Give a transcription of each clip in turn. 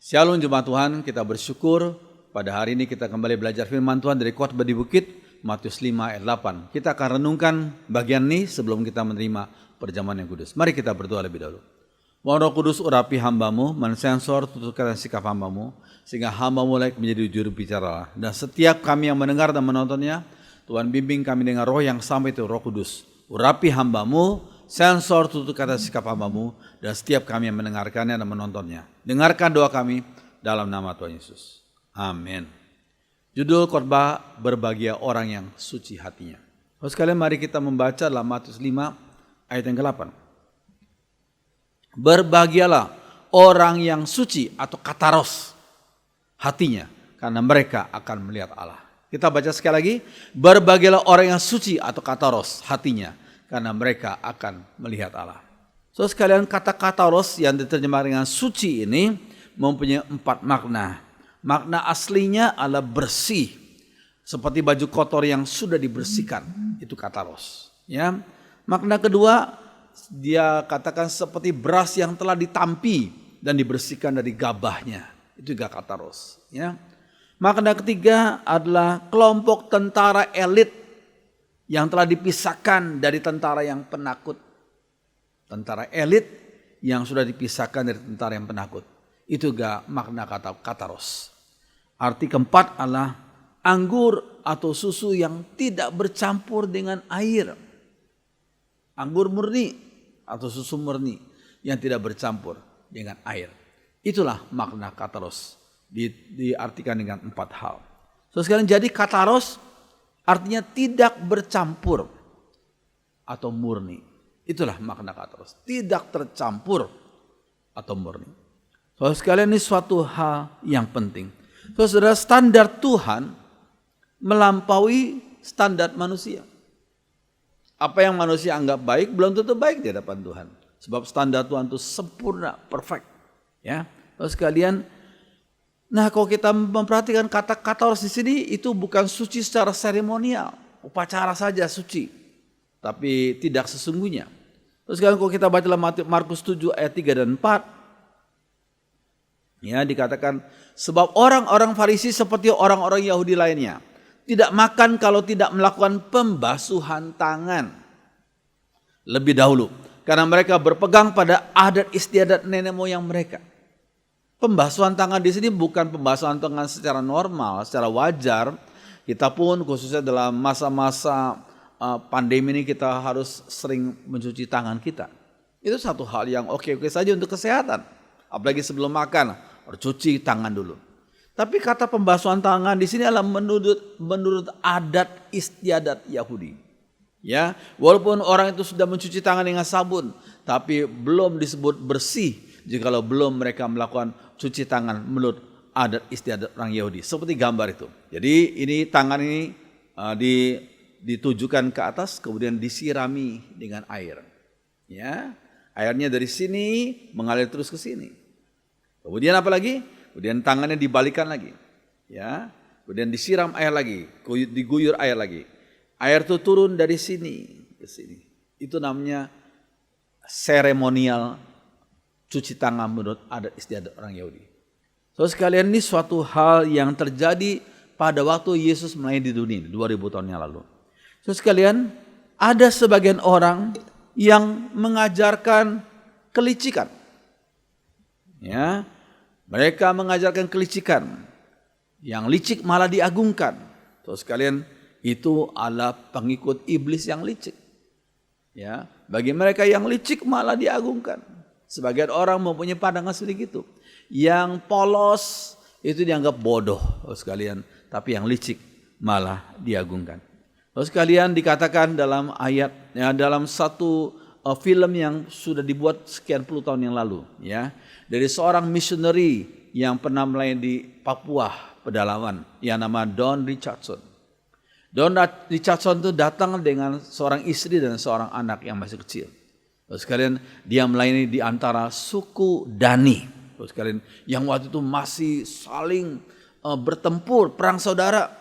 Shalom jemaat Tuhan, kita bersyukur pada hari ini kita kembali belajar firman Tuhan dari khotbah di bukit Matius 5 ayat 8. Kita akan renungkan bagian ini sebelum kita menerima perjamuan yang kudus. Mari kita berdoa lebih dahulu. Mohon Roh Kudus urapi hambamu, mensensor tutur kata sikap hambamu, sehingga hamba mulai menjadi juru bicara. Dan setiap kami yang mendengar dan menontonnya, Tuhan bimbing kami dengan roh yang sama itu, Roh Kudus. Urapi hambamu, sensor tutur kata sikap hambamu, dan setiap kami yang mendengarkannya dan menontonnya. Dengarkan doa kami dalam nama Tuhan Yesus. Amin. Judul khotbah, berbahagia orang yang suci hatinya. Lalu sekalian mari kita membaca dalam Matius 5 ayat yang ke-8. Berbahagialah orang yang suci atau kataros hatinya, karena mereka akan melihat Allah. Kita baca sekali lagi. Berbahagialah orang yang suci atau kataros hatinya, karena mereka akan melihat Allah. So sekalian, kata kataros yang diterjemahkan dengan suci ini mempunyai 4 makna. Makna aslinya adalah bersih, seperti baju kotor yang sudah dibersihkan, itu kataros. Ya. Makna kedua, dia katakan seperti beras yang telah ditampi dan dibersihkan dari gabahnya, itu juga kataros. Ya. Makna ketiga adalah kelompok tentara elit yang telah dipisahkan dari tentara yang penakut. Tentara elit yang sudah dipisahkan dari tentara yang penakut. Itu juga makna kata kataros. Arti keempat adalah anggur atau susu yang tidak bercampur dengan air. Anggur murni atau susu murni yang tidak bercampur dengan air. Itulah makna kataros. Diartikan dengan 4 hal. So sekarang jadi kataros artinya tidak bercampur atau murni. Itulah makna kataros. Tidak tercampur atau murni. So sekalian, ini suatu hal yang penting. So saudara, standar Tuhan melampaui standar manusia. Apa yang manusia anggap baik belum tentu baik di hadapan Tuhan. Sebab standar Tuhan itu sempurna, perfect. Ya, so sekalian. Nah, kalau kita memperhatikan kata kataros di sini, itu bukan suci secara seremonial, upacara saja suci, tapi tidak sesungguhnya. Terus kalau kita baca dalam Markus 7 ayat 3 dan 4, ya dikatakan, sebab orang-orang Farisi seperti orang-orang Yahudi lainnya tidak makan kalau tidak melakukan pembasuhan tangan lebih dahulu, karena mereka berpegang pada adat istiadat nenek moyang mereka. Pembasuhan tangan di sini bukan pembasuhan tangan secara normal, secara wajar. Kita pun khususnya dalam masa-masa pandemi ini kita harus sering mencuci tangan kita. Itu satu hal yang oke-oke saja untuk kesehatan. Apalagi sebelum makan, harus cuci tangan dulu. Tapi kata pembasuhan tangan di sini adalah menurut adat istiadat Yahudi. Ya, walaupun orang itu sudah mencuci tangan dengan sabun, tapi belum disebut bersih jikalau belum mereka melakukan cuci tangan menurut adat istiadat orang Yahudi. Seperti gambar itu. Jadi ini tangan ini ditujukan ke atas, kemudian disirami dengan air. Ya, airnya dari sini mengalir terus ke sini. Kemudian apa lagi? Kemudian tangannya dibalikan lagi. Ya, kemudian disiram air lagi, diguyur air lagi. Air itu turun dari sini ke sini. Itu namanya seremonial cuci tangan menurut adat istiadat orang Yahudi. So sekalian, ini suatu hal yang terjadi pada waktu Yesus melayani di dunia 2000 tahun yang lalu. So sekalian, ada sebagian orang yang mengajarkan kelicikan. Ya, mereka mengajarkan kelicikan. Yang licik malah diagungkan. So sekalian, itu adalah pengikut iblis yang licik. Ya, bagi mereka yang licik malah diagungkan. Sebagian orang mempunyai pandangan seperti itu. Yang polos itu dianggap bodoh, sekalian. Tapi yang licik malah diagungkan. Sekalian, dikatakan dalam ayat, ya, dalam satu film yang sudah dibuat sekian puluh tahun yang lalu, ya, dari seorang missionary yang pernah melayani di Papua pedalaman, yang nama Don Richardson. Don Richardson itu datang dengan seorang istri dan seorang anak yang masih kecil. Sekalian, dia melayani di antara suku Dani. Sekalian, yang waktu itu masih saling bertempur, perang saudara.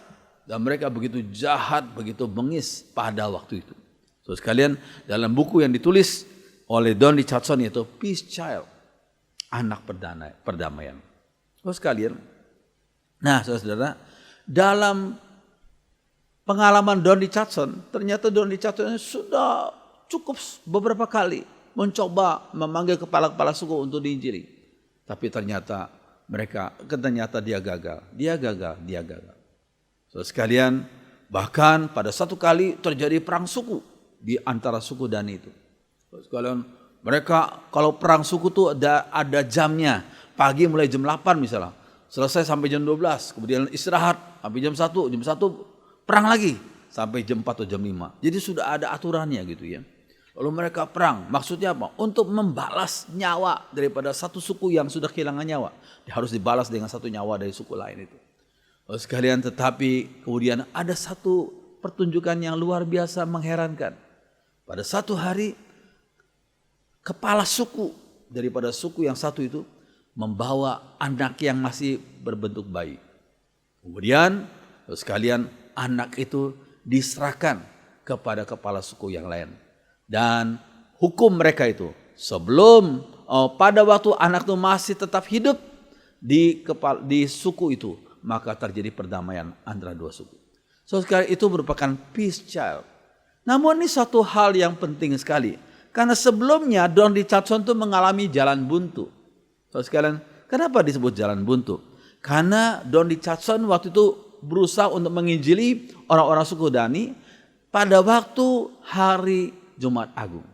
Dan mereka begitu jahat, begitu bengis pada waktu itu. Sekalian, dalam buku yang ditulis oleh Don Richardson yaitu Peace Child, anak perdamaian. Oh sekalian, nah saudara-saudara, dalam pengalaman Don Richardson, ternyata Don Richardson sudah cukup beberapa kali mencoba memanggil kepala-kepala suku untuk diinjili. Tapi ternyata dia gagal. So sekalian, bahkan pada satu kali terjadi perang suku di antara suku Dani itu. So, sekalian, mereka kalau perang suku tuh ada jamnya. Pagi mulai jam 8 misalnya, selesai sampai jam 12, kemudian istirahat sampai jam 1 perang lagi sampai jam 4 atau jam 5. Jadi sudah ada aturannya gitu ya. Lalu mereka perang, maksudnya apa? Untuk membalas nyawa daripada satu suku yang sudah kehilangan nyawa. Harus dibalas dengan satu nyawa dari suku lain itu. Lalu sekalian, tetapi kemudian ada satu pertunjukan yang luar biasa mengherankan. Pada satu hari, kepala suku daripada suku yang satu itu membawa anak yang masih berbentuk bayi. Kemudian sekalian, anak itu diserahkan kepada kepala suku yang lain. Dan hukum mereka itu sebelum pada waktu anak itu masih tetap hidup di suku itu, maka terjadi perdamaian antara dua suku. So sekali itu merupakan peace child. Namun ini satu hal yang penting sekali. Karena sebelumnya Don Richardson itu mengalami jalan buntu. So sekalian, kenapa disebut jalan buntu? Karena Don Richardson waktu itu berusaha untuk menginjili orang-orang suku Dani pada waktu hari Jumat Agung.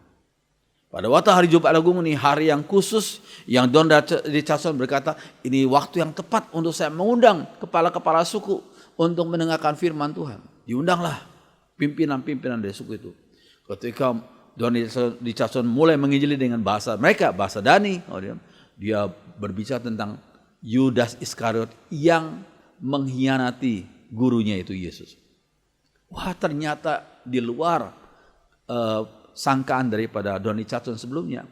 Pada waktu hari Jumat Agung ini hari yang khusus yang Don Richardson berkata, ini waktu yang tepat untuk saya mengundang kepala-kepala suku untuk mendengarkan firman Tuhan. Diundanglah pimpinan-pimpinan dari suku itu. Ketika Don Richardson mulai menginjili dengan bahasa mereka, bahasa Dani, dia berbicara tentang Yudas Iskariot yang mengkhianati gurunya itu Yesus. Wah, ternyata di luar sangkaan daripada Don Richardson sebelumnya.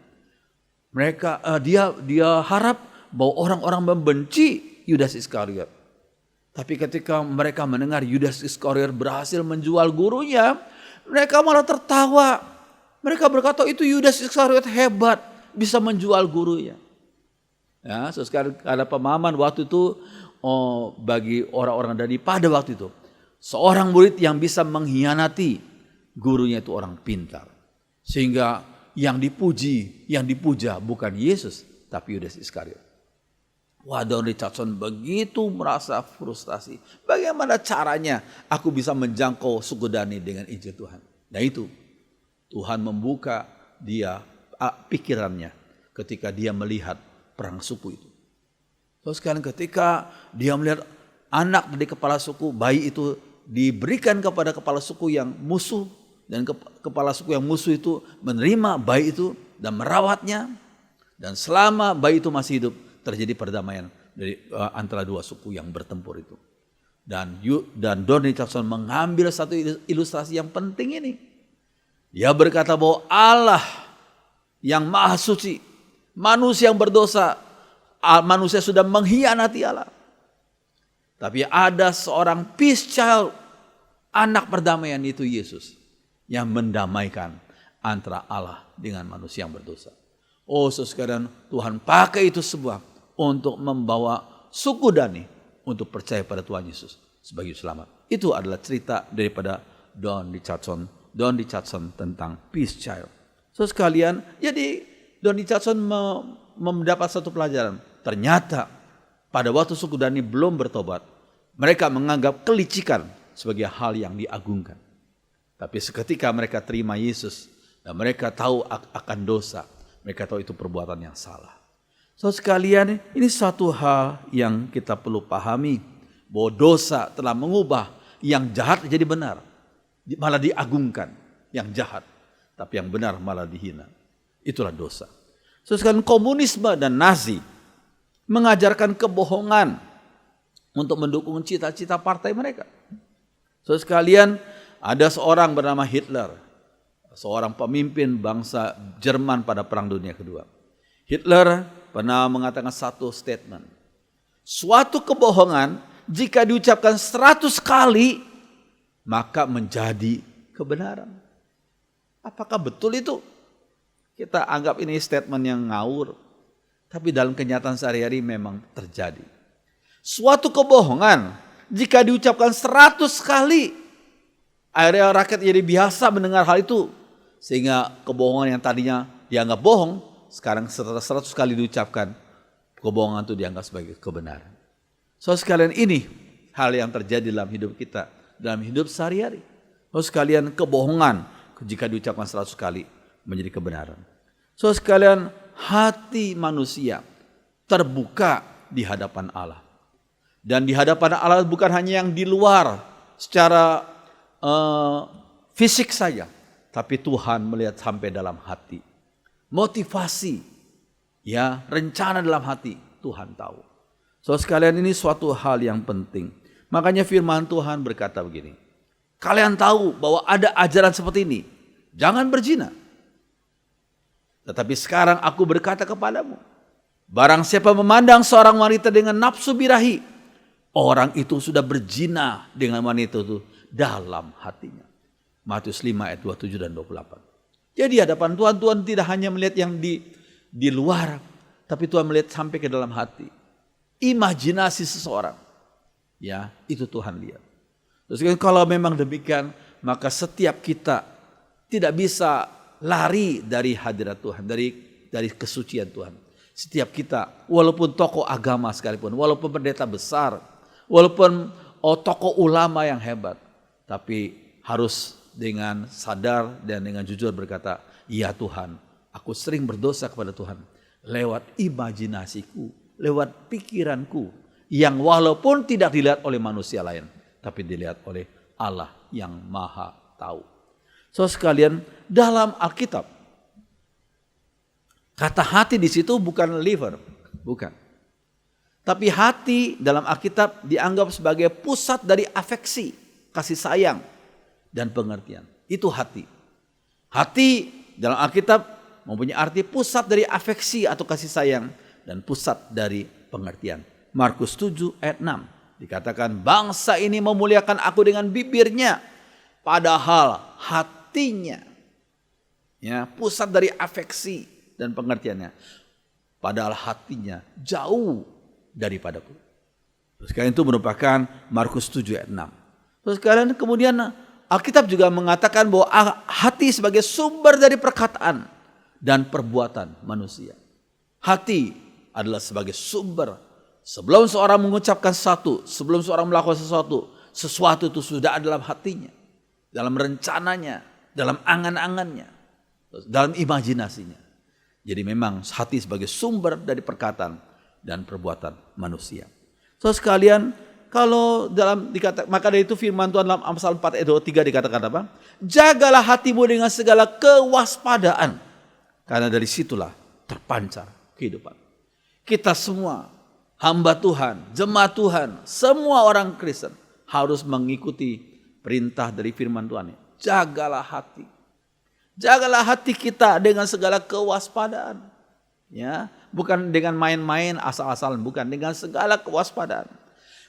Dia harap bahwa orang-orang membenci Yudas Iskariot. Tapi ketika mereka mendengar Yudas Iskariot berhasil menjual gurunya, mereka malah tertawa. Mereka berkata, itu Yudas Iskariot hebat, bisa menjual gurunya. Ya, sekarang ada pemahaman waktu itu bagi orang-orang Dani pada waktu itu. Seorang murid yang bisa mengkhianati gurunya itu orang pintar. Sehingga yang dipuja bukan Yesus, tapi Yudas Iskariot. Wah, Don Richardson begitu merasa frustasi. Bagaimana caranya aku bisa menjangkau suku Dani dengan Injil Tuhan? Nah itu, Tuhan membuka dia pikirannya ketika dia melihat perang suku itu. Terus sekarang ketika dia melihat anak dari kepala suku, bayi itu diberikan kepada kepala suku yang musuh, dan kepala suku yang musuh itu menerima bayi itu dan merawatnya, dan selama bayi itu masih hidup terjadi perdamaian dari antara dua suku yang bertempur itu. Dan Don Richardson mengambil satu ilustrasi yang penting ini. Dia berkata bahwa Allah yang maha suci, manusia yang berdosa, manusia sudah mengkhianati Allah. Tapi ada seorang peace child, anak perdamaian itu Yesus, yang mendamaikan antara Allah dengan manusia yang berdosa. Oh sekalian, Tuhan pakai itu semua untuk membawa suku Dani untuk percaya pada Tuhan Yesus sebagai selamat. Itu adalah cerita daripada Don Richardson tentang peace child. So sekalian, jadi Don Richardson mendapat satu pelajaran. Ternyata pada waktu suku Dani belum bertobat, mereka menganggap kelicikan sebagai hal yang diagungkan. Tapi seketika mereka terima Yesus dan mereka tahu akan dosa, mereka tahu itu perbuatan yang salah. So sekalian, ini satu hal yang kita perlu pahami, bahwa dosa telah mengubah yang jahat jadi benar, malah diagungkan yang jahat, tapi yang benar malah dihina. Itulah dosa. So sekalian, komunisme dan Nazi mengajarkan kebohongan untuk mendukung cita-cita partai mereka. So sekalian, ada seorang bernama Hitler, seorang pemimpin bangsa Jerman pada Perang Dunia Kedua. Hitler pernah mengatakan satu statement. Suatu kebohongan jika diucapkan 100 kali, maka menjadi kebenaran. Apakah betul itu? Kita anggap ini statement yang ngawur. Tapi dalam kenyataan sehari-hari memang terjadi. Suatu kebohongan jika diucapkan 100 kali, akhirnya rakyat jadi biasa mendengar hal itu. Sehingga kebohongan yang tadinya dianggap bohong, sekarang setelah 100 kali diucapkan, kebohongan itu dianggap sebagai kebenaran. So sekalian, ini hal yang terjadi dalam hidup kita, dalam hidup sehari-hari. So sekalian, kebohongan jika diucapkan 100 kali menjadi kebenaran. So sekalian, hati manusia terbuka di hadapan Allah. Dan di hadapan Allah bukan hanya yang di luar secara fisik saja, tapi Tuhan melihat sampai dalam hati. Motivasi, ya, rencana dalam hati, Tuhan tahu. So sekalian, ini suatu hal yang penting. Makanya firman Tuhan berkata begini, kalian tahu bahwa ada ajaran seperti ini, jangan berzina. Tetapi sekarang aku berkata kepadamu, barang siapa memandang seorang wanita dengan nafsu birahi, orang itu sudah berzina dengan wanita itu dalam hatinya. Matius 5 ayat 27 dan 28. Jadi hadapan Tuhan, Tuhan tidak hanya melihat yang di luar, tapi Tuhan melihat sampai ke dalam hati. Imajinasi seseorang, ya, itu Tuhan lihat. Terus kalau memang demikian, maka setiap kita tidak bisa lari dari hadirat Tuhan, dari kesucian Tuhan. Setiap kita, walaupun tokoh agama sekalipun, walaupun pendeta besar, walaupun tokoh ulama yang hebat, tapi harus dengan sadar dan dengan jujur berkata, ya Tuhan, aku sering berdosa kepada Tuhan lewat imajinasiku, lewat pikiranku, yang walaupun tidak dilihat oleh manusia lain, tapi dilihat oleh Allah yang maha tahu. So sekalian, dalam Alkitab, kata hati di situ bukan liver, bukan. Tapi hati dalam Alkitab dianggap sebagai pusat dari afeksi, kasih sayang, dan pengertian. Itu hati. Hati dalam Alkitab mempunyai arti pusat dari afeksi atau kasih sayang dan pusat dari pengertian. Markus 7 ayat 6 dikatakan, bangsa ini memuliakan aku dengan bibirnya, padahal hatinya, ya, pusat dari afeksi dan pengertiannya, padahal hatinya jauh daripadaku. Terus kalian itu merupakan Markus 7 ayat 6. Terus kalian kemudian Alkitab juga mengatakan bahwa hati sebagai sumber dari perkataan dan perbuatan manusia. Hati adalah sebagai sumber. Sebelum seorang mengucapkan sesuatu, sebelum seorang melakukan sesuatu itu sudah ada dalam hatinya, dalam rencananya, dalam angan-angannya, dalam imajinasinya. Jadi memang hati sebagai sumber dari perkataan dan perbuatan manusia. So sekalian, kalau maka dari itu firman Tuhan dalam Amsal 4 ayat 23 dikatakan apa? Jagalah hatimu dengan segala kewaspadaan, karena dari situlah terpancar kehidupan. Kita semua hamba Tuhan, jemaat Tuhan, semua orang Kristen harus mengikuti perintah dari firman Tuhan. Jagalah hati. Jagalah hati kita dengan segala kewaspadaan. Ya, bukan dengan main-main asal-asalan, bukan, dengan segala kewaspadaan.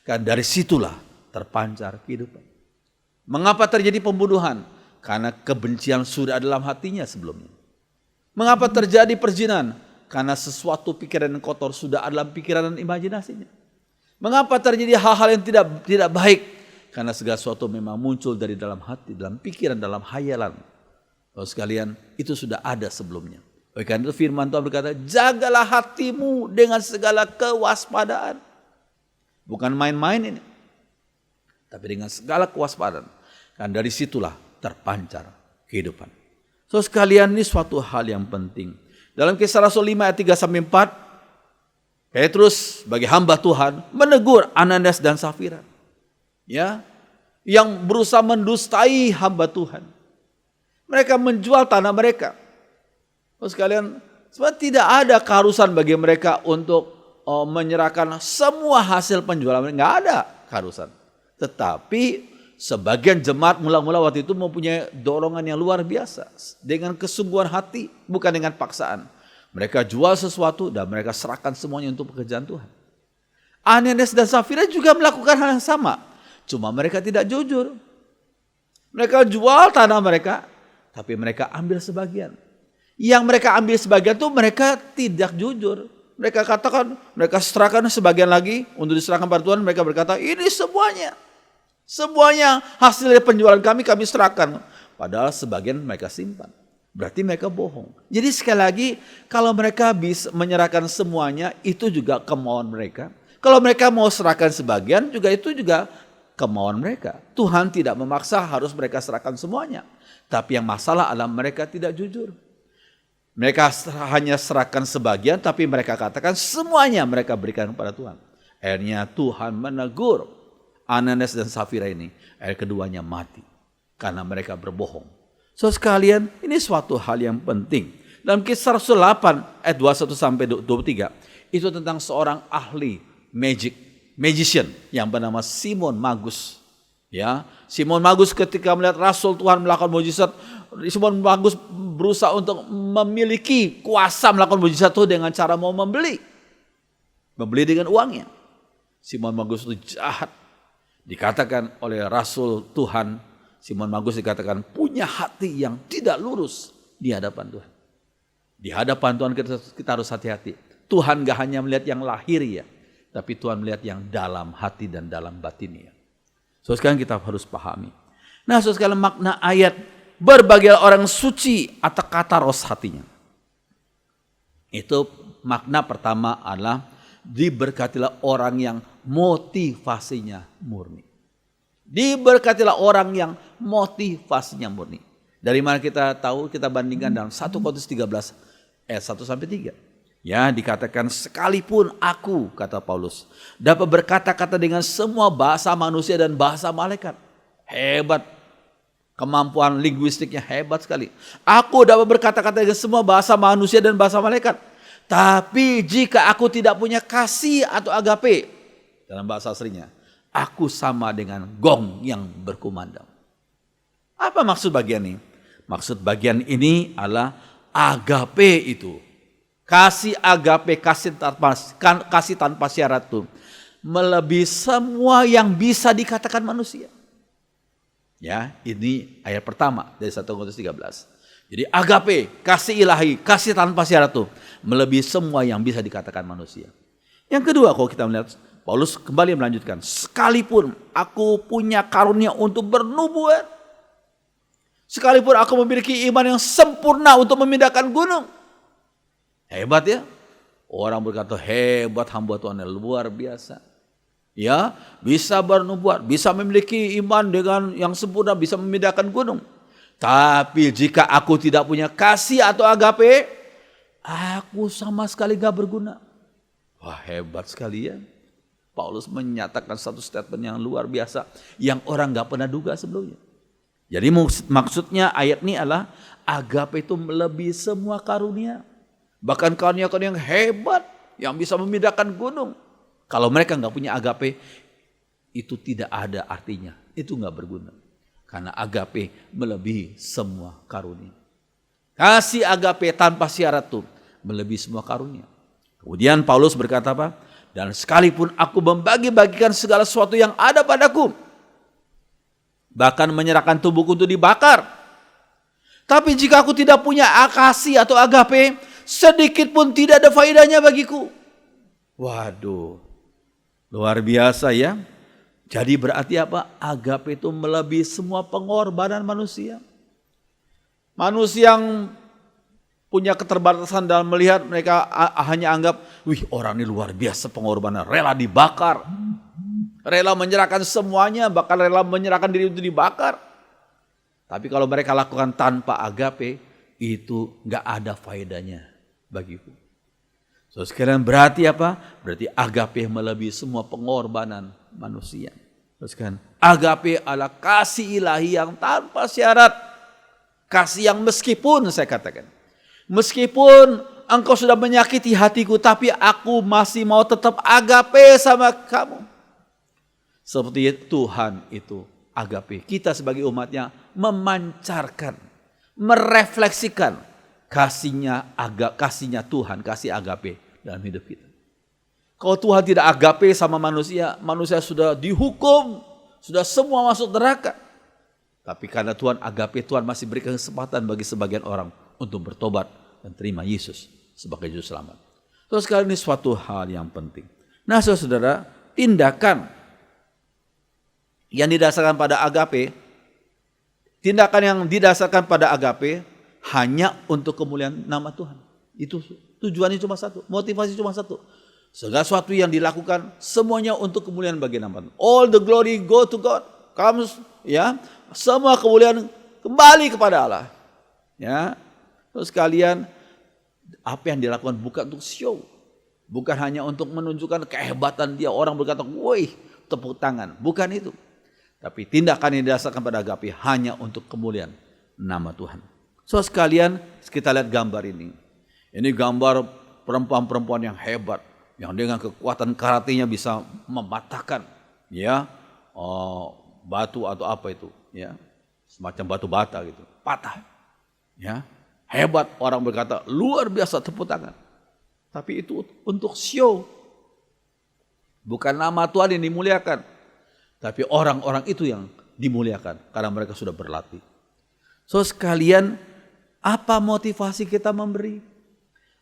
Karena dari situlah terpancar kehidupan. Mengapa terjadi pembunuhan? Karena kebencian sudah dalam hatinya sebelumnya. Mengapa terjadi perzinahan? Karena sesuatu pikiran yang kotor sudah ada dalam pikiran dan imajinasinya. Mengapa terjadi hal-hal yang tidak baik? Karena segala sesuatu memang muncul dari dalam hati, dalam pikiran, dalam hayalan. Kalau sekalian, itu sudah ada sebelumnya. Oleh karena itu firman Tuhan berkata, jagalah hatimu dengan segala kewaspadaan. Bukan main-main ini, tapi dengan segala kewaspadaan. Karena dari situlah terpancar kehidupan. So sekalian, ini suatu hal yang penting. Dalam Kisah Rasul 5 ayat 3-4, Petrus sebagai hamba Tuhan menegur Ananias dan Safira, ya, yang berusaha mendustai hamba Tuhan. Mereka menjual tanah mereka. So sekalian, sebenarnya tidak ada keharusan bagi mereka untuk menyerahkan semua hasil penjualan, nggak ada keharusan. Tetapi sebagian jemaat mula-mula waktu itu mempunyai dorongan yang luar biasa, dengan kesungguhan hati, bukan dengan paksaan. Mereka jual sesuatu dan mereka serahkan semuanya untuk pekerjaan Tuhan. Ananias dan Safira juga melakukan hal yang sama, cuma mereka tidak jujur. Mereka jual tanah mereka, tapi mereka ambil sebagian. Yang mereka ambil sebagian itu mereka tidak jujur. Mereka katakan, mereka serahkan sebagian lagi untuk diserahkan pada Tuhan. Mereka berkata, ini semuanya. Semuanya hasil dari penjualan kami serahkan. Padahal sebagian mereka simpan. Berarti mereka bohong. Jadi sekali lagi, kalau mereka bisa menyerahkan semuanya, itu juga kemauan mereka. Kalau mereka mau serahkan sebagian, itu juga kemauan mereka. Tuhan tidak memaksa harus mereka serahkan semuanya. Tapi yang masalah adalah mereka tidak jujur. Mereka hanya serahkan sebagian, tapi mereka katakan semuanya mereka berikan kepada Tuhan. Akhirnya Tuhan menegur Ananias dan Safira ini. Akhirnya keduanya mati karena mereka berbohong. So sekalian, ini suatu hal yang penting. Dalam Kisah Rasul 8 ayat 21 sampai 23, itu tentang seorang ahli magician yang bernama Simon Magus. Ya, Simon Magus ketika melihat Rasul Tuhan melakukan mujizat, Simon Magus berusaha untuk memiliki kuasa melakukan mujizat itu dengan cara mau membeli dengan uangnya. Simon Magus itu jahat. Dikatakan oleh Rasul Tuhan, Simon Magus dikatakan punya hati yang tidak lurus di hadapan Tuhan. Di hadapan Tuhan kita harus hati-hati. Tuhan gak hanya melihat yang lahir ya, tapi Tuhan melihat yang dalam hati dan dalam batin ya. So sekarang kita harus pahami. Nah, so sekarang makna ayat berbagai orang suci atau kataros hatinya. Itu makna pertama adalah diberkatilah orang yang motivasinya murni. Diberkatilah orang yang motivasinya murni. Dari mana kita tahu? Kita bandingkan dalam 1 Korintus 13 ayat 1 sampai 3. Ya, dikatakan sekalipun aku, kata Paulus, dapat berkata-kata dengan semua bahasa manusia dan bahasa malaikat. Hebat. Kemampuan linguistiknya hebat sekali. Aku dapat berkata-kata dengan semua bahasa manusia dan bahasa malaikat. Tapi jika aku tidak punya kasih atau agape, dalam bahasa aslinya, aku sama dengan gong yang berkumandang. Apa maksud bagian ini? Maksud bagian ini adalah agape itu. Kasih agape, kasih tanpa syarat itu melebihi semua yang bisa dikatakan manusia. Ya, ini ayat pertama dari 1 Korintus 13. Jadi agape, kasih ilahi, kasih tanpa syarat itu melebihi semua yang bisa dikatakan manusia. Yang kedua, kalau kita melihat, Paulus kembali melanjutkan, sekalipun aku punya karunia untuk bernubuat, sekalipun aku memiliki iman yang sempurna untuk memindahkan gunung. Hebat ya. Orang berkata hebat hamba Tuhan, luar biasa. Ya, bisa bernubuat, bisa memiliki iman dengan yang sempurna, bisa memindahkan gunung. Tapi jika aku tidak punya kasih atau agape, aku sama sekali gak berguna. Wah, hebat sekali ya. Paulus menyatakan satu statement yang luar biasa yang orang gak pernah duga sebelumnya. Jadi maksudnya ayat ini adalah agape itu melebihi semua karunia. Bahkan karunia-karunia yang hebat yang bisa memindahkan gunung. Kalau mereka nggak punya agape, itu tidak ada artinya. Itu nggak berguna. Karena agape melebihi semua karunia. Kasih agape tanpa syarat itu melebihi semua karunia. Kemudian Paulus berkata apa? Dan sekalipun aku membagi-bagikan segala sesuatu yang ada padaku, bahkan menyerahkan tubuhku untuk dibakar, tapi jika aku tidak punya kasih atau agape, sedikit pun tidak ada faedahnya bagiku. Waduh, luar biasa ya. Jadi berarti apa? Agape itu melebihi semua pengorbanan manusia. Manusia yang punya keterbatasan dalam melihat, mereka hanya anggap, wih orang ini luar biasa pengorbanan, rela dibakar. Rela menyerahkan semuanya, bahkan rela menyerahkan diri untuk dibakar. Tapi kalau mereka lakukan tanpa agape, itu gak ada faedahnya bagiku. So sekalian berarti apa? Berarti agape melebihi semua pengorbanan manusia. So sekalian agape adalah kasih ilahi yang tanpa syarat. Kasih yang meskipun saya katakan, meskipun engkau sudah menyakiti hatiku, tapi aku masih mau tetap agape sama kamu. Seperti Tuhan itu agape. Kita sebagai umatnya memancarkan, merefleksikan kasihnya Tuhan, kasih agape dalam hidup kita. Kalau Tuhan tidak agape sama manusia, manusia sudah dihukum, sudah semua masuk neraka. Tapi karena Tuhan agape, Tuhan masih berikan kesempatan bagi sebagian orang untuk bertobat dan terima Yesus sebagai juru selamat. Terus sekali ini suatu hal yang penting. Nah saudara, tindakan yang didasarkan pada agape, tindakan yang didasarkan pada agape hanya untuk kemuliaan nama Tuhan. Itu tujuannya cuma satu, motivasi cuma satu. Segala sesuatu yang dilakukan semuanya untuk kemuliaan bagi nama Tuhan. All the glory go to God. Comes, ya, semua kemuliaan kembali kepada Allah. Ya. Terus kalian, apa yang dilakukan bukan untuk show. Bukan hanya untuk menunjukkan kehebatan dia. Orang berkata, woi, tepuk tangan. Bukan itu. Tapi tindakan yang didasarkan pada agape hanya untuk kemuliaan nama Tuhan. So sekalian, kita lihat gambar ini. Ini gambar perempuan-perempuan yang hebat. Yang dengan kekuatan karatenya bisa mematahkan, ya, batu atau apa itu, ya, semacam batu bata gitu, patah. Ya, hebat, orang berkata luar biasa, tepuk tangan. Tapi itu untuk show. Bukan nama Tuhan yang dimuliakan. Tapi orang-orang itu yang dimuliakan karena mereka sudah berlatih. So sekalian, apa motivasi kita memberi?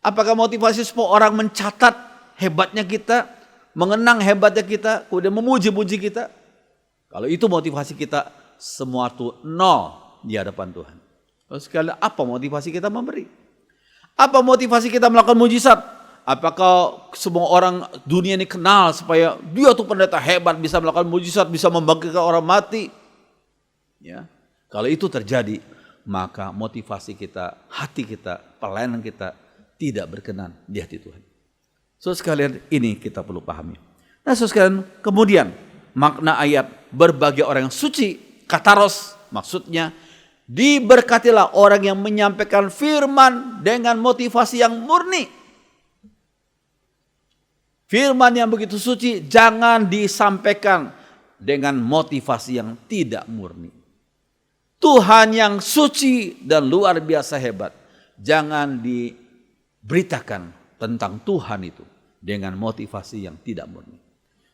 Apakah motivasi supaya orang mencatat hebatnya kita, mengenang hebatnya kita, kemudian memuji-puji kita? Kalau itu motivasi kita, semua itu nol di hadapan Tuhan. So sekalian, apa motivasi kita memberi? Apa motivasi kita melakukan mujizat? Apakah semua orang dunia ini kenal supaya dia tuh pendeta hebat, bisa melakukan mujizat, bisa membangkitkan orang mati? Ya, kalau itu terjadi, maka motivasi kita, hati kita, pelayanan kita tidak berkenan di hati Tuhan. So sekalian, ini kita perlu pahami. Nah so sekalian, kemudian makna ayat berbagai orang yang suci, kataros, maksudnya diberkatilah orang yang menyampaikan firman dengan motivasi yang murni. Firman yang begitu suci jangan disampaikan dengan motivasi yang tidak murni. Tuhan yang suci dan luar biasa hebat, jangan diberitakan tentang Tuhan itu dengan motivasi yang tidak murni.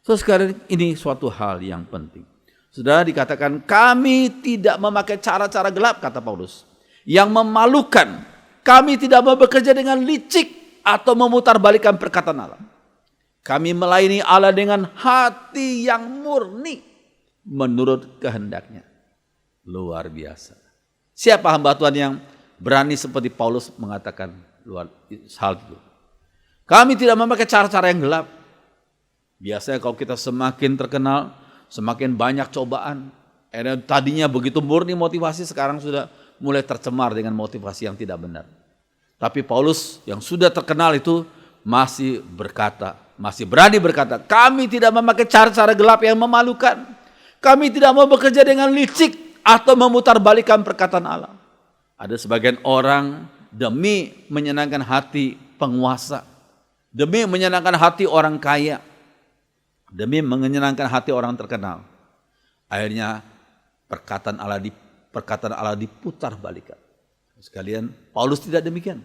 So sekarang ini suatu hal yang penting. Sudah dikatakan kami tidak memakai cara-cara gelap, kata Paulus, yang memalukan. Kami tidak mau bekerja dengan licik atau memutarbalikkan perkataan Allah. Kami melayani Allah dengan hati yang murni menurut kehendaknya. Luar biasa. Siapa hamba Tuhan yang berani seperti Paulus mengatakan hal itu? Kami tidak memakai cara-cara yang gelap. Biasanya kalau kita semakin terkenal, semakin banyak cobaan. Tadinya begitu murni motivasi, sekarang sudah mulai tercemar dengan motivasi yang tidak benar. Tapi Paulus yang sudah terkenal itu masih berani berkata, kami tidak memakai cara-cara gelap yang memalukan. Kami tidak mau bekerja dengan licik atau memutarbalikkan perkataan Allah. Ada sebagian orang demi menyenangkan hati penguasa, demi menyenangkan hati orang kaya, demi menyenangkan hati orang terkenal, akhirnya perkataan Allah diputarbalikkan. Sekalian, Paulus tidak demikian.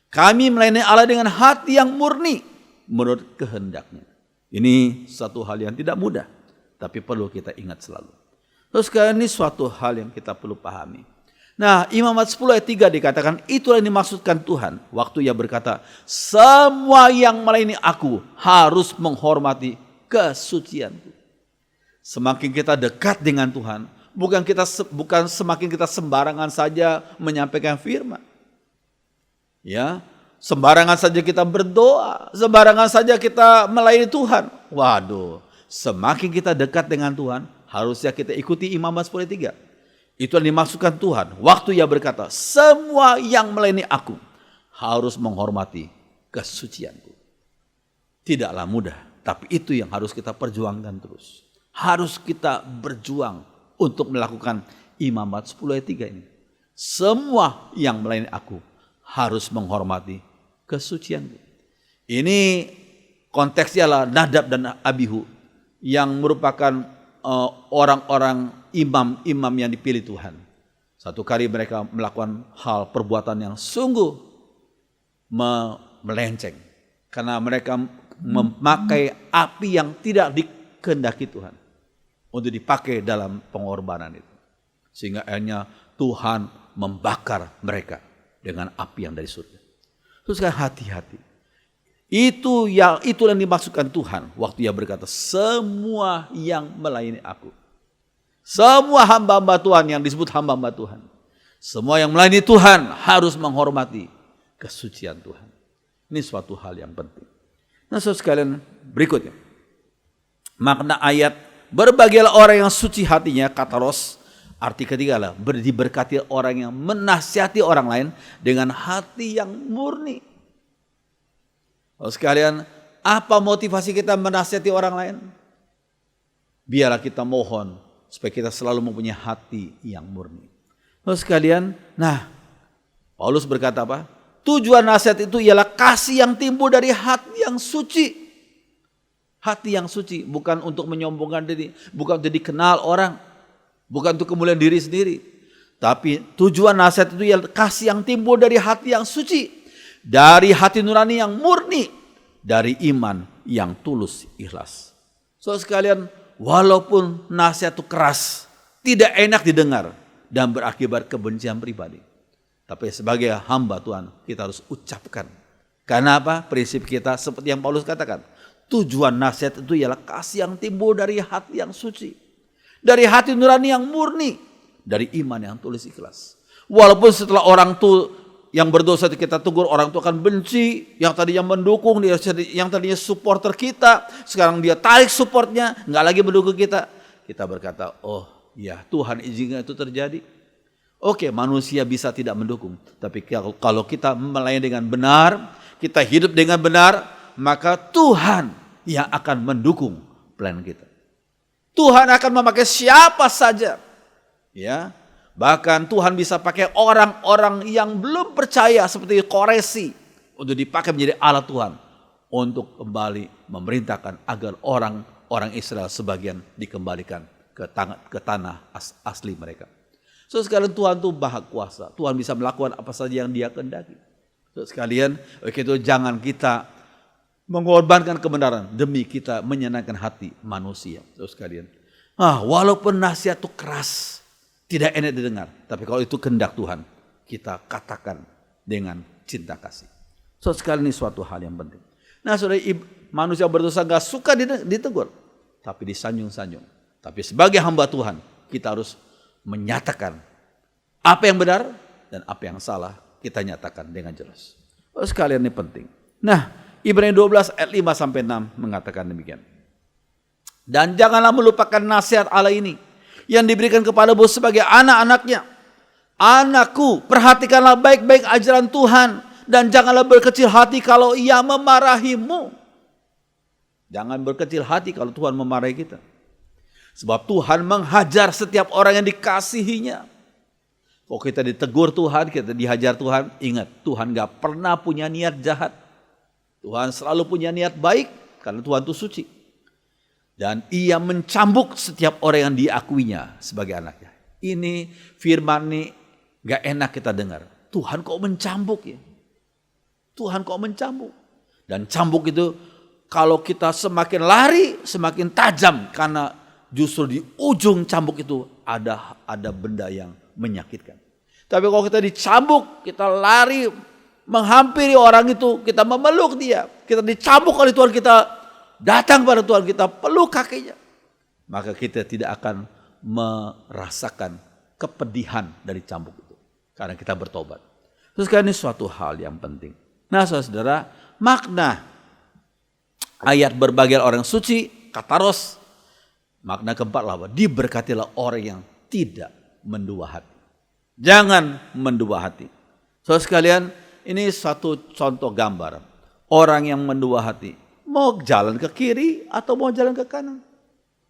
Kami melayani Allah dengan hati yang murni menurut kehendaknya. Ini satu hal yang tidak mudah, tapi perlu kita ingat selalu. Terus sekarang ini suatu hal yang kita perlu pahami. Nah, Imamat 10 ayat 3 dikatakan, itulah yang dimaksudkan Tuhan waktu ia berkata, semua yang melayani aku harus menghormati kesucianku. Semakin kita dekat dengan Tuhan, bukan semakin kita sembarangan saja menyampaikan firman. Ya, sembarangan saja kita berdoa, sembarangan saja kita melayani Tuhan. Waduh, semakin kita dekat dengan Tuhan, harusnya kita ikuti Imamat 10 ayat 3. Itu yang dimaksudkan Tuhan waktu ia berkata, semua yang melayani aku harus menghormati kesucianku. Tidaklah mudah, tapi itu yang harus kita perjuangkan terus. Harus kita berjuang untuk melakukan Imamat 10 ayat 3 ini. Semua yang melayani aku harus menghormati kesucianku. Ini konteksnya adalah Nadab dan Abihu yang merupakan orang-orang imam yang dipilih Tuhan. Satu kali mereka melakukan hal perbuatan yang sungguh melenceng. Karena mereka memakai api yang tidak dikehendaki Tuhan untuk dipakai dalam pengorbanan itu. Sehingga akhirnya Tuhan membakar mereka dengan api yang dari surga. Terus kan hati-hati. Itulah yang dimaksudkan Tuhan waktu Ia berkata, semua yang melayani aku. Semua hamba-hamba Tuhan yang disebut hamba-hamba Tuhan. Semua yang melayani Tuhan harus menghormati kesucian Tuhan. Ini suatu hal yang penting. Nah, saudara sekalian, berikutnya. Makna ayat, berbahagialah orang yang suci hatinya, kataros. Arti ketiga adalah diberkati orang yang menasihati orang lain dengan hati yang murni. Saudara sekalian, apa motivasi kita menasihati orang lain? Biarlah kita mohon supaya kita selalu mempunyai hati yang murni. Saudara sekalian, Paulus berkata apa? Tujuan nasihat itu ialah kasih yang timbul dari hati yang suci. Hati yang suci bukan untuk menyombongkan diri, bukan untuk dikenal orang, bukan untuk kemuliaan diri sendiri. Tapi tujuan nasihat itu ialah kasih yang timbul dari hati yang suci. Dari hati nurani yang murni, dari iman yang tulus ikhlas. Saudara sekalian, walaupun nasihat itu keras, tidak enak didengar dan berakibat kebencian pribadi, tapi sebagai hamba Tuhan kita harus ucapkan. Karena apa? Prinsip kita seperti yang Paulus katakan, tujuan nasihat itu ialah kasih yang timbul dari hati yang suci, dari hati nurani yang murni, dari iman yang tulus ikhlas. Walaupun setelah orang itu yang berdosa kita tegur, orang itu akan benci. Yang tadinya mendukung, yang tadinya supporter kita, sekarang dia tarik supportnya, nggak lagi mendukung kita. Kita berkata, oh ya, Tuhan izinkan itu terjadi. Oke, manusia bisa tidak mendukung, tapi kalau kita melayani dengan benar, kita hidup dengan benar, maka Tuhan yang akan mendukung plan kita. Tuhan akan memakai siapa saja, ya. Bahkan Tuhan bisa pakai orang-orang yang belum percaya seperti Koresi untuk dipakai menjadi alat Tuhan untuk kembali memerintahkan agar orang Israel sebagian dikembalikan ke tanah asli mereka. So sekalian, Tuhan itu Maha Kuasa. Tuhan bisa melakukan apa saja yang Dia kehendaki. So sekalian, itu jangan kita mengorbankan kebenaran demi kita menyenangkan hati manusia. So sekalian, walaupun nasihat itu keras, tidak enak didengar, tapi kalau itu kehendak Tuhan, kita katakan dengan cinta kasih. So sekali ini suatu hal yang penting. Nah, saudara, manusia berdosa gak suka ditegur, tapi disanjung-sanjung. Tapi sebagai hamba Tuhan, kita harus menyatakan apa yang benar dan apa yang salah, kita nyatakan dengan jelas. So sekalian, ini penting. Nah, Ibrani 12 ayat 5-6 mengatakan demikian. Dan janganlah melupakan nasihat Allah ini yang diberikan kepadamu sebagai anak-anaknya. Anakku, perhatikanlah baik-baik ajaran Tuhan dan janganlah berkecil hati kalau Ia memarahimu. Jangan berkecil hati kalau Tuhan memarahi kita. Sebab Tuhan menghajar setiap orang yang dikasihinya. Kalau kita ditegur Tuhan, kita dihajar Tuhan, ingat Tuhan gak pernah punya niat jahat. Tuhan selalu punya niat baik karena Tuhan itu suci. Dan Ia mencambuk setiap orang yang diakuinya sebagai anaknya. Ini firman ini gak enak kita dengar. Tuhan kok mencambuk ya? Tuhan kok mencambuk? Dan cambuk itu kalau kita semakin lari semakin tajam. Karena justru di ujung cambuk itu ada benda yang menyakitkan. Tapi kalau kita dicambuk, kita lari menghampiri orang itu, kita memeluk dia. Kita dicambuk oleh Tuhan, kita datang pada Tuhan, kita peluk kakinya, maka kita tidak akan merasakan kepedihan dari cambuk itu. Karena kita bertobat. Terus kan ini suatu hal yang penting. Nah, saudara, makna ayat berbahagialah orang suci, kataros. Makna keempat lah, diberkatilah orang yang tidak mendua hati. Jangan mendua hati. Saudara sekalian, ini satu contoh gambar. Orang yang mendua hati. Mau jalan ke kiri atau mau jalan ke kanan.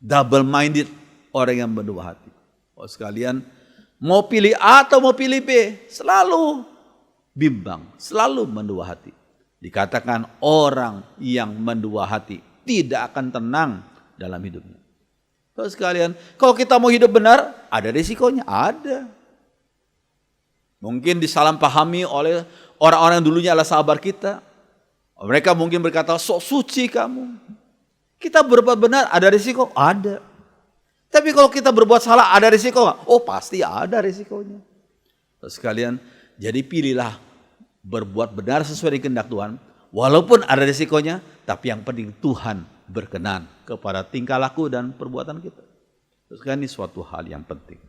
Double minded orang yang berdua hati. Oh sekalian, mau pilih A atau mau pilih B, selalu bimbang, selalu mendua hati. Dikatakan orang yang mendua hati tidak akan tenang dalam hidupnya. Oh sekalian, kalau kita mau hidup benar, ada risikonya, ada. Mungkin disalahpahami oleh orang-orang yang dulunya adalah sahabat kita. Mereka mungkin berkata, sok suci kamu. Kita berbuat benar, ada risiko? Ada. Tapi kalau kita berbuat salah, ada risiko nggak? Oh pasti ada risikonya. Terus sekalian, jadi pilihlah berbuat benar sesuai dengan kehendak Tuhan. Walaupun ada risikonya, tapi yang penting Tuhan berkenan kepada tingkah laku dan perbuatan kita. Terus kan ini suatu hal yang penting.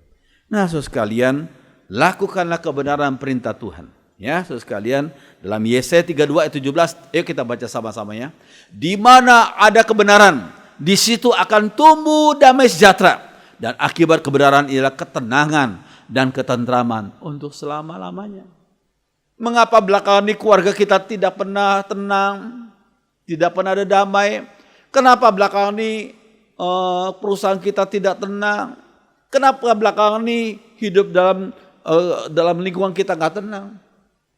Nah, saudara sekalian, lakukanlah kebenaran perintah Tuhan. Ya, saudara sekalian, dalam Yesaya 32 ayat 17, yuk kita baca sama-sama ya. Di mana ada kebenaran, di situ akan tumbuh damai sejahtera, dan akibat kebenaran ialah ketenangan dan ketentraman untuk selama-lamanya. Mengapa belakangan ini keluarga kita tidak pernah tenang, tidak pernah ada damai? Kenapa belakangan ini perusahaan kita tidak tenang? Kenapa belakangan ini hidup dalam lingkungan kita nggak tenang?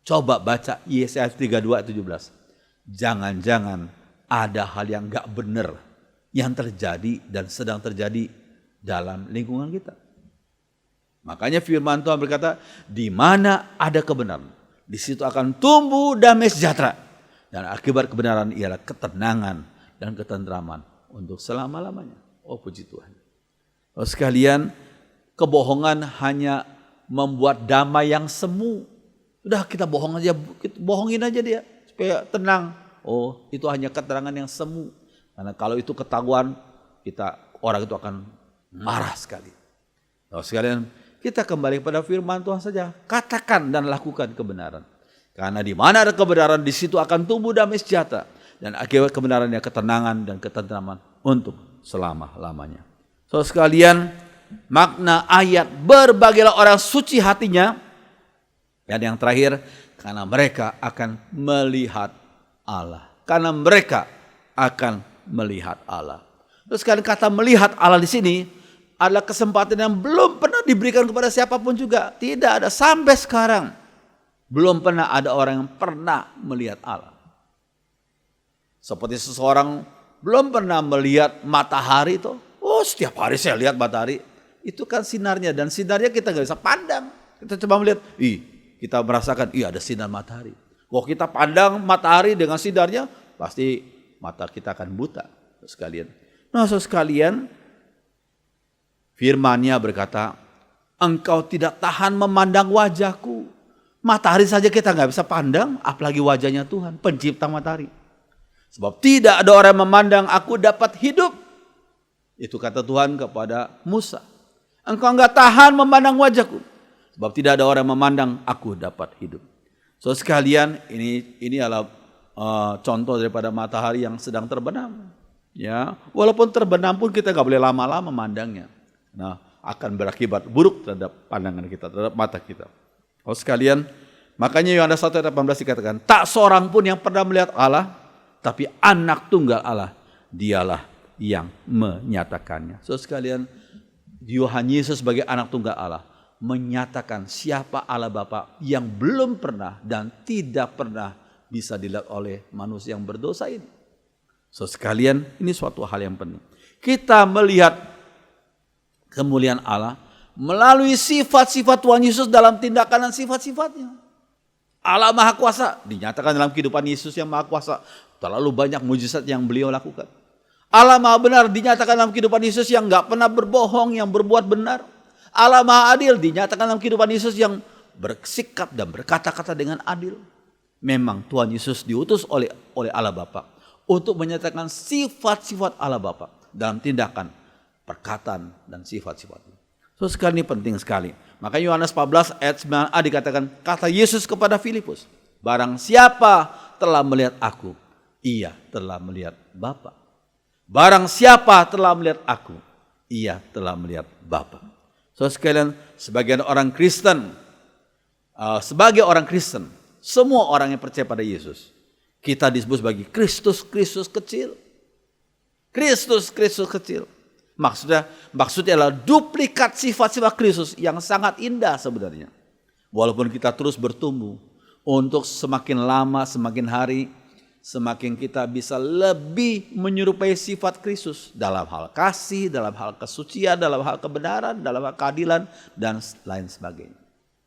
Coba baca Yesaya 32 ayat 17. Jangan-jangan ada hal yang nggak benar yang terjadi dan sedang terjadi dalam lingkungan kita. Makanya firman Tuhan berkata, di mana ada kebenaran, di situ akan tumbuh damai sejahtera, dan akibat kebenaran ialah ketenangan dan ketentraman untuk selama-lamanya. Oh, puji Tuhan. Oh, sekalian, kebohongan hanya membuat damai yang semu. Udah kita bohongin aja dia supaya tenang. Oh, itu hanya keterangan yang semu. Karena kalau itu ketahuan, orang itu akan marah sekali. Oh, sekalian, kita kembali pada firman Tuhan saja. Katakan dan lakukan kebenaran. Karena di mana ada kebenaran, di situ akan tumbuh damai sejahtera. Dan akibat kebenarannya ketenangan dan ketentraman untuk selama-lamanya. So sekalian, makna ayat berbahagialah orang suci hatinya. Dan yang terakhir, karena mereka akan melihat Allah. Karena mereka akan melihat Allah. Terus sekalian, kata melihat Allah di sini adalah kesempatan yang belum pernah diberikan kepada siapapun juga. Tidak ada sampai sekarang. Belum pernah ada orang yang pernah melihat Allah. Seperti seseorang belum pernah melihat matahari itu. Oh, setiap hari saya lihat matahari. Itu kan sinarnya, dan sinarnya kita gak bisa pandang. Kita coba melihat, kita merasakan, ada sinar matahari. Kalau kita pandang matahari dengan sinarnya, pasti mata kita akan buta. Sekalian. Nah, sekalian, firman-Nya berkata, engkau tidak tahan memandang wajahku. Matahari saja kita gak bisa pandang, apalagi wajahnya Tuhan, pencipta matahari. Sebab tidak ada orang yang memandang aku dapat hidup. Itu kata Tuhan kepada Musa. Engkau gak tahan memandang wajahku. Sebab tidak ada orang yang memandang aku dapat hidup. So sekalian, ini adalah contoh daripada matahari yang sedang terbenam. Ya, walaupun terbenam pun kita gak boleh lama-lama memandangnya. Nah, akan berakibat buruk terhadap pandangan kita, terhadap mata kita. Oh sekalian, makanya Yohanes 1 ayat 18 dikatakan, tak seorang pun yang pernah melihat Allah, tapi anak tunggal Allah, dialah yang menyatakannya. So sekalian, Yohanes Yesus sebagai anak tunggal Allah menyatakan siapa Allah Bapa yang belum pernah dan tidak pernah bisa dilihat oleh manusia yang berdosa ini. So sekalian, ini suatu hal yang penting. Kita melihat kemuliaan Allah melalui sifat-sifat Tuhan Yesus dalam tindakan dan sifat-sifatnya. Allah Maha Kuasa dinyatakan dalam kehidupan Yesus yang Maha Kuasa. Terlalu banyak mujizat yang beliau lakukan. Allah Maha Benar dinyatakan dalam kehidupan Yesus yang gak pernah berbohong, yang berbuat benar. Allah Maha Adil dinyatakan dalam kehidupan Yesus yang bersikap dan berkata-kata dengan adil. Memang Tuhan Yesus diutus oleh Allah Bapa untuk menyatakan sifat-sifat Allah Bapa dalam tindakan, perkataan, dan sifat-sifatnya. So sekali ini penting sekali. Maka Yohanes 14 ayat 9a dikatakan, kata Yesus kepada Filipus, barang siapa telah melihat aku, ia telah melihat Bapa. Barang siapa telah melihat aku, ia telah melihat Bapa. So sekalian, sebagai orang Kristen, semua orang yang percaya pada Yesus, kita disebut sebagai Kristus kecil. Kristus kecil. Maksudnya adalah duplikat sifat-sifat Kristus yang sangat indah sebenarnya. Walaupun kita terus bertumbuh, untuk semakin lama, semakin hari, semakin kita bisa lebih menyerupai sifat Kristus dalam hal kasih, dalam hal kesucian, dalam hal kebenaran, dalam hal keadilan, dan lain sebagainya.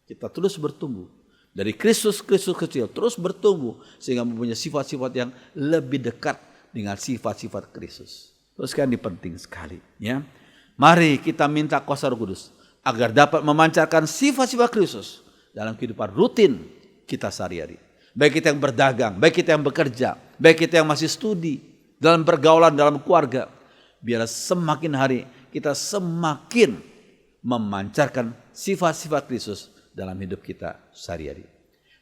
Kita terus bertumbuh. Dari Kristus kecil terus bertumbuh sehingga mempunyai sifat-sifat yang lebih dekat dengan sifat-sifat Kristus. Terus kan ini penting sekali, ya. Mari kita minta kuasa Roh Kudus agar dapat memancarkan sifat-sifat Kristus dalam kehidupan rutin kita sehari-hari. baik kita yang berdagang, baik kita yang bekerja, baik kita yang masih studi, dalam pergaulan, dalam keluarga. Biarlah semakin hari kita semakin memancarkan sifat-sifat Kristus dalam hidup kita sehari-hari.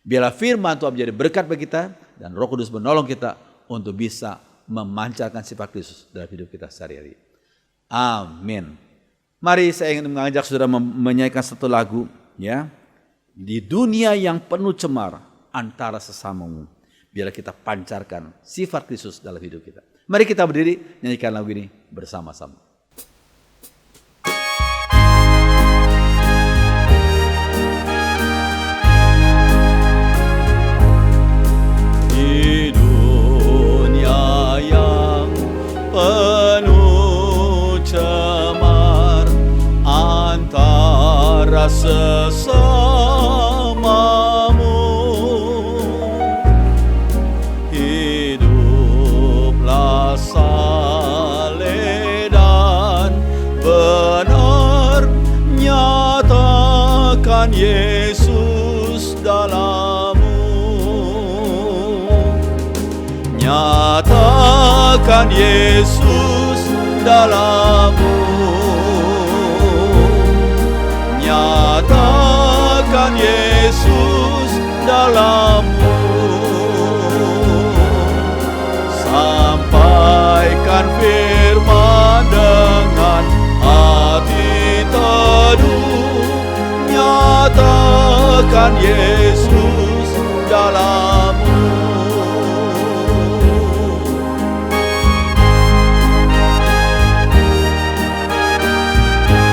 Biarlah firman Tuhan menjadi berkat bagi kita dan Roh Kudus menolong kita untuk bisa memancarkan sifat Kristus dalam hidup kita sehari-hari. Amin. Mari saya ingin mengajak saudara menyanyikan satu lagu, ya. Di dunia yang penuh cemar antara sesamamu, biarlah kita pancarkan sifat Kristus dalam hidup kita. Mari kita berdiri nyanyikan lagu ini bersama-sama. Penuh cemar antara sesamamu, hiduplah saleh dan benar, nyatakan Yesus dalammu. Nyatakan Yesus dalammu. Nyatakan Yesus dalammu. Sampaikan firman dengan hati teduh. Nyatakan Yesus dalammu.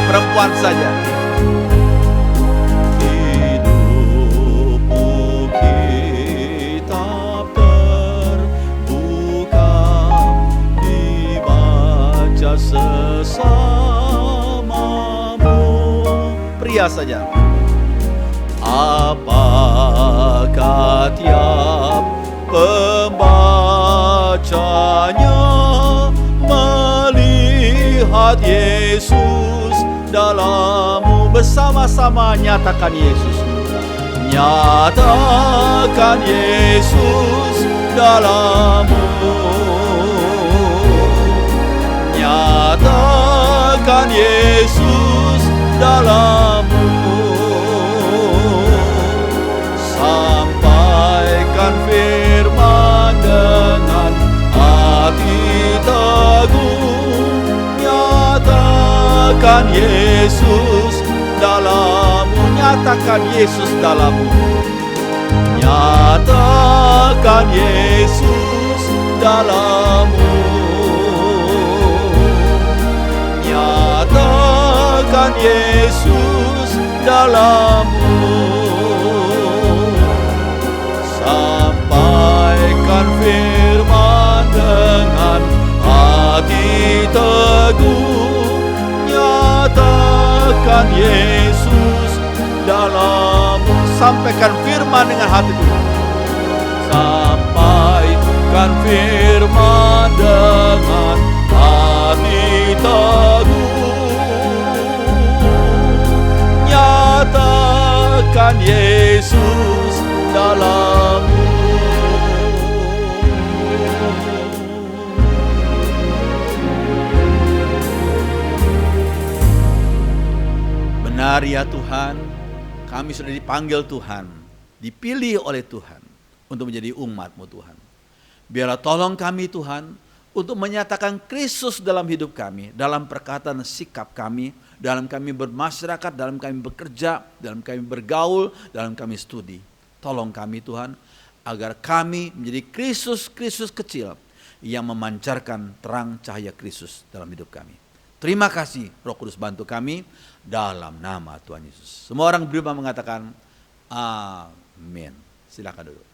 Perempuan saja. Hidupmu kitab terbuka, dibaca sesamamu. Pria saja. Apakah tiap pembacanya melihat Yesus dalammu? Bersama-sama nyatakan Yesus. Nyatakan Yesus dalammu. Nyatakan Yesus dalammu. Sampaikan firman dengan hati teguh. Nyatakan Yesus dalammu. Nyatakan Yesus dalammu. Nyatakan Yesus dalammu. Nyatakan Yesus dalammu. Sampaikan firman dengan hati teguh. Nyatakan Yesus dalammu. Sampaikan firman dengan hati teduh. Sampaikan firman dengan hati teguh. Nyatakan Yesus dalammu. Benar ya Tuhan, kami sudah dipanggil Tuhan, dipilih oleh Tuhan untuk menjadi umat-Mu Tuhan. Biarlah tolong kami Tuhan untuk menyatakan Kristus dalam hidup kami, dalam perkataan sikap kami, dalam kami bermasyarakat, dalam kami bekerja, dalam kami bergaul, dalam kami studi. Tolong kami Tuhan, agar kami menjadi Kristus kecil yang memancarkan terang cahaya Kristus dalam hidup kami. Terima kasih Roh Kudus, bantu kami dalam nama Tuhan Yesus. Semua orang beriman mengatakan amin. Silakan duduk.